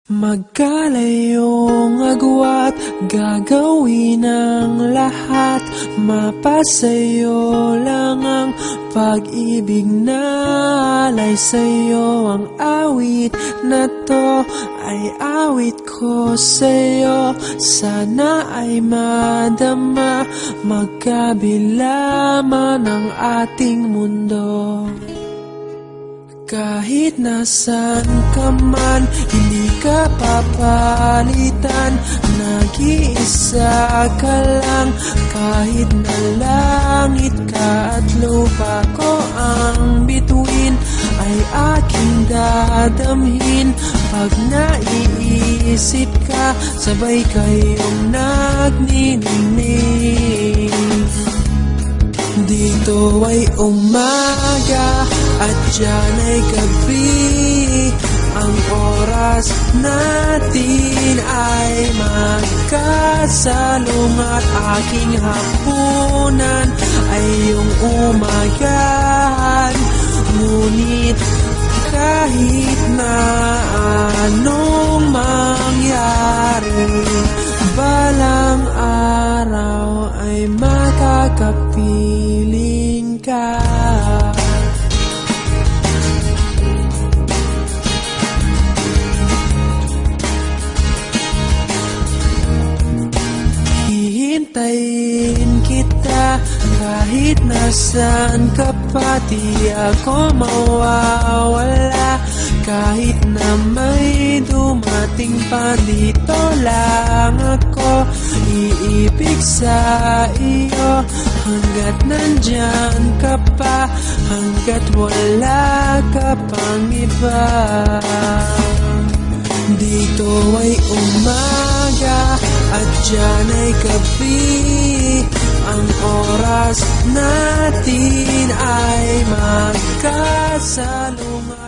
Magkalayong agwat, gagawin ang lahat. Mapasayo lang ang pag-ibig na alay sa'yo. Ang awit na to ay awit ko sa'yo. Sana ay madama, magkabila man ang ating mundo. Kahit nasan ka man, hindi ka papalitan. Nag-iisa ka lang, kahit na langit ka at lupa ko ang bituin, ay aking dadamhin. Pag naiisip ka, sabay kayong nagniningning. Dito ay umaga at diyan ay gabi. Ang oras natin ay magkasalungat. Aking hapunan ay iyong umagahan. Ngunit kahit na anong mangyari, balang araw ay makakapiling ka. Hihintayin kita kahit nasaan ka pa. Di ako mawawala kahit na may dumating pa. Dito lang ako iibig sa iyo hanggat nandyan ka pa, hanggat wala ka pang iba. Dito ay umaga at diyan ay gabi. Ang oras natin ay magkasalungat.